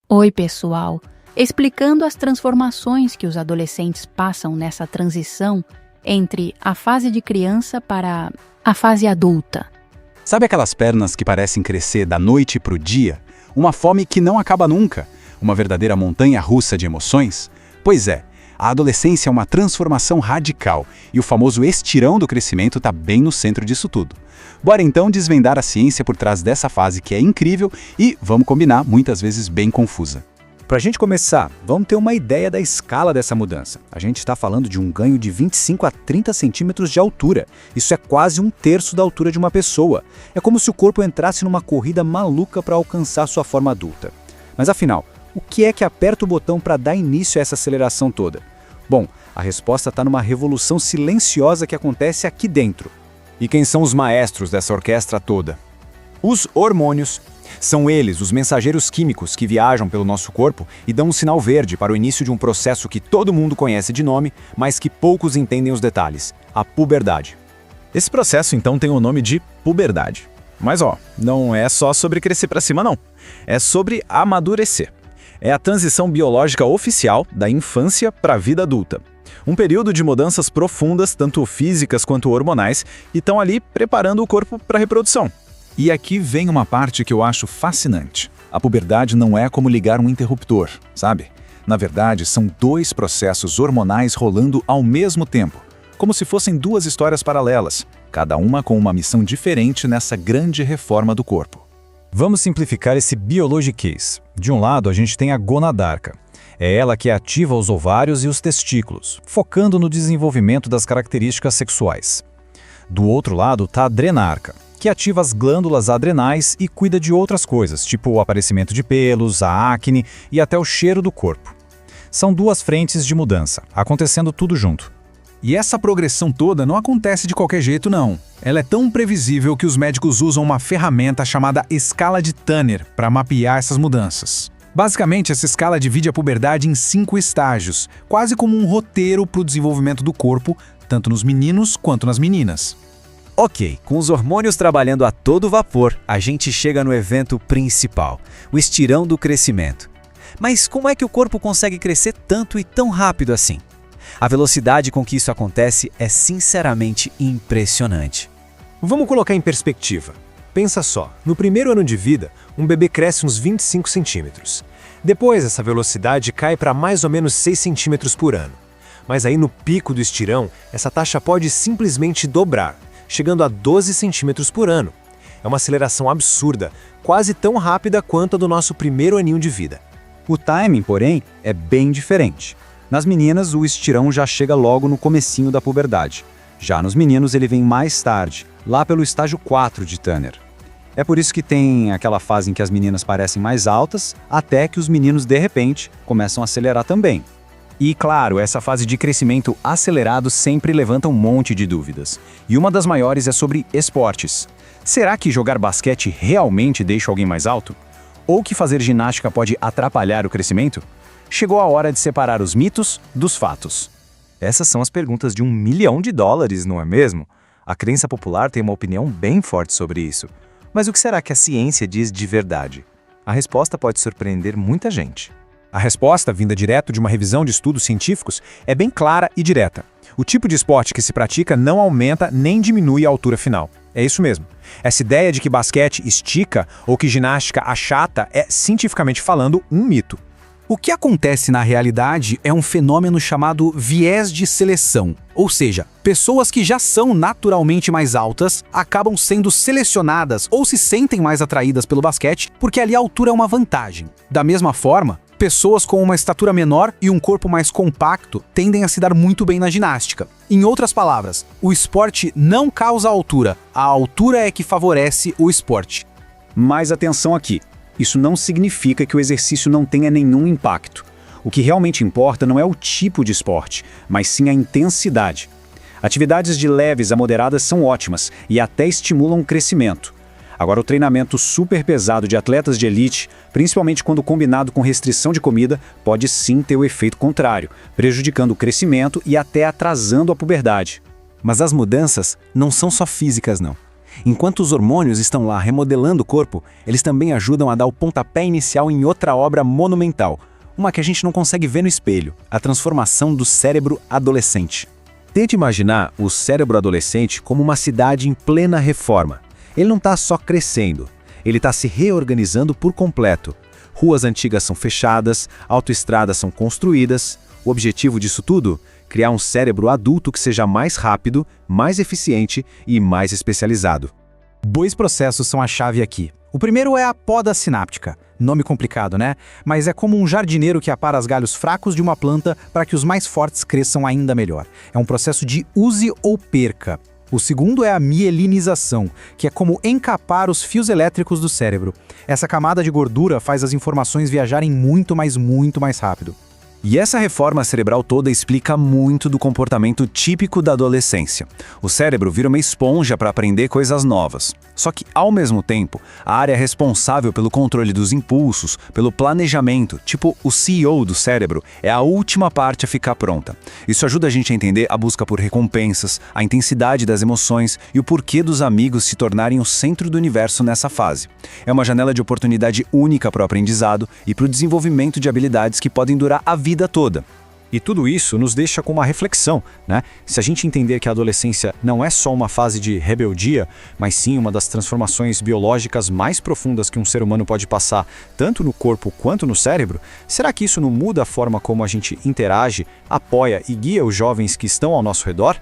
Oi, pessoal! Explicando as transformações que os adolescentes passam nessa transição entre a fase de criança para a fase adulta. Sabe aquelas pernas que parecem crescer da noite para o dia? Uma fome que não acaba nunca? Uma verdadeira montanha-russa de emoções? Pois é, a adolescência é uma transformação radical e o famoso estirão do crescimento está bem no centro disso tudo. Bora então desvendar a ciência por trás dessa fase que é incrível e, vamos combinar, muitas vezes bem confusa. Para a gente começar, vamos ter uma ideia da escala dessa mudança. A gente está falando de um ganho de 25 a 30 centímetros de altura. Isso é quase 1/3 da altura de uma pessoa. É como se o corpo entrasse numa corrida maluca para alcançar sua forma adulta. Mas afinal, o que é que aperta o botão para dar início a essa aceleração toda? Bom, a resposta está numa revolução silenciosa que acontece aqui dentro. E quem são os maestros dessa orquestra toda? Os hormônios. São eles, os mensageiros químicos que viajam pelo nosso corpo e dão um sinal verde para o início de um processo que todo mundo conhece de nome, mas que poucos entendem os detalhes: a puberdade. Esse processo então tem o nome de puberdade. Mas não é só sobre crescer para cima não. É sobre amadurecer. É a transição biológica oficial da infância para a vida adulta. Um período de mudanças profundas, tanto físicas quanto hormonais, e estão ali preparando o corpo para a reprodução. E aqui vem uma parte que eu acho fascinante. A puberdade não é como ligar um interruptor, sabe? Na verdade, são 2 processos hormonais rolando ao mesmo tempo, como se fossem 2 histórias paralelas, cada uma com uma missão diferente nessa grande reforma do corpo. Vamos simplificar esse biology case. De um lado, a gente tem a gonadarca. É ela que ativa os ovários e os testículos, focando no desenvolvimento das características sexuais. Do outro lado está a adrenarca, que ativa as glândulas adrenais e cuida de outras coisas, tipo o aparecimento de pelos, a acne e até o cheiro do corpo. São 2 frentes de mudança, acontecendo tudo junto. E essa progressão toda não acontece de qualquer jeito, não. Ela é tão previsível que os médicos usam uma ferramenta chamada escala de Tanner para mapear essas mudanças. Basicamente, essa escala divide a puberdade em 5 estágios, quase como um roteiro para o desenvolvimento do corpo, tanto nos meninos quanto nas meninas. Ok, com os hormônios trabalhando a todo vapor, a gente chega no evento principal, o estirão do crescimento. Mas como é que o corpo consegue crescer tanto e tão rápido assim? A velocidade com que isso acontece é sinceramente impressionante. Vamos colocar em perspectiva. Pensa só, no primeiro ano de vida, um bebê cresce uns 25 centímetros. Depois, essa velocidade cai para mais ou menos 6 centímetros por ano. Mas aí no pico do estirão, essa taxa pode simplesmente dobrar, chegando a 12 centímetros por ano. É uma aceleração absurda, quase tão rápida quanto a do nosso primeiro aninho de vida. O timing, porém, é bem diferente. Nas meninas, o estirão já chega logo no comecinho da puberdade. Já nos meninos, ele vem mais tarde, lá pelo estágio 4 de Tanner. É por isso que tem aquela fase em que as meninas parecem mais altas, até que os meninos, de repente, começam a acelerar também. E, claro, essa fase de crescimento acelerado sempre levanta um monte de dúvidas. E uma das maiores é sobre esportes. Será que jogar basquete realmente deixa alguém mais alto? Ou que fazer ginástica pode atrapalhar o crescimento? Chegou a hora de separar os mitos dos fatos. Essas são as perguntas de $1 milhão, não é mesmo? A crença popular tem uma opinião bem forte sobre isso. Mas o que será que a ciência diz de verdade? A resposta pode surpreender muita gente. A resposta, vinda direto de uma revisão de estudos científicos, é bem clara e direta. O tipo de esporte que se pratica não aumenta nem diminui a altura final. É isso mesmo. Essa ideia de que basquete estica ou que ginástica achata é, cientificamente falando, um mito. O que acontece na realidade é um fenômeno chamado viés de seleção, ou seja, pessoas que já são naturalmente mais altas acabam sendo selecionadas ou se sentem mais atraídas pelo basquete porque ali a altura é uma vantagem. Da mesma forma, pessoas com uma estatura menor e um corpo mais compacto tendem a se dar muito bem na ginástica. Em outras palavras, o esporte não causa altura, a altura é que favorece o esporte. Mas atenção aqui. Isso não significa que o exercício não tenha nenhum impacto. O que realmente importa não é o tipo de esporte, mas sim a intensidade. Atividades de leves a moderadas são ótimas e até estimulam o crescimento. Agora, o treinamento super pesado de atletas de elite, principalmente quando combinado com restrição de comida, pode sim ter o efeito contrário, prejudicando o crescimento e até atrasando a puberdade. Mas as mudanças não são só físicas, não. Enquanto os hormônios estão lá remodelando o corpo, eles também ajudam a dar o pontapé inicial em outra obra monumental, uma que a gente não consegue ver no espelho, a transformação do cérebro adolescente. Tente imaginar o cérebro adolescente como uma cidade em plena reforma. Ele não está só crescendo, ele está se reorganizando por completo. Ruas antigas são fechadas, autoestradas são construídas. O objetivo disso tudo? Criar um cérebro adulto que seja mais rápido, mais eficiente e mais especializado. 2 processos são a chave aqui. O primeiro é a poda sináptica. Nome complicado, né? Mas é como um jardineiro que apara os galhos fracos de uma planta para que os mais fortes cresçam ainda melhor. É um processo de use ou perca. O segundo é a mielinização, que é como encapar os fios elétricos do cérebro. Essa camada de gordura faz as informações viajarem muito mais rápido. E essa reforma cerebral toda explica muito do comportamento típico da adolescência. O cérebro vira uma esponja para aprender coisas novas. Só que, ao mesmo tempo, a área responsável pelo controle dos impulsos, pelo planejamento, tipo o CEO do cérebro, é a última parte a ficar pronta. Isso ajuda a gente a entender a busca por recompensas, a intensidade das emoções e o porquê dos amigos se tornarem o centro do universo nessa fase. É uma janela de oportunidade única para o aprendizado e para o desenvolvimento de habilidades que podem durar a vida toda. E tudo isso nos deixa com uma reflexão, né? Se a gente entender que a adolescência não é só uma fase de rebeldia, mas sim uma das transformações biológicas mais profundas que um ser humano pode passar, tanto no corpo quanto no cérebro, será que isso não muda a forma como a gente interage, apoia e guia os jovens que estão ao nosso redor?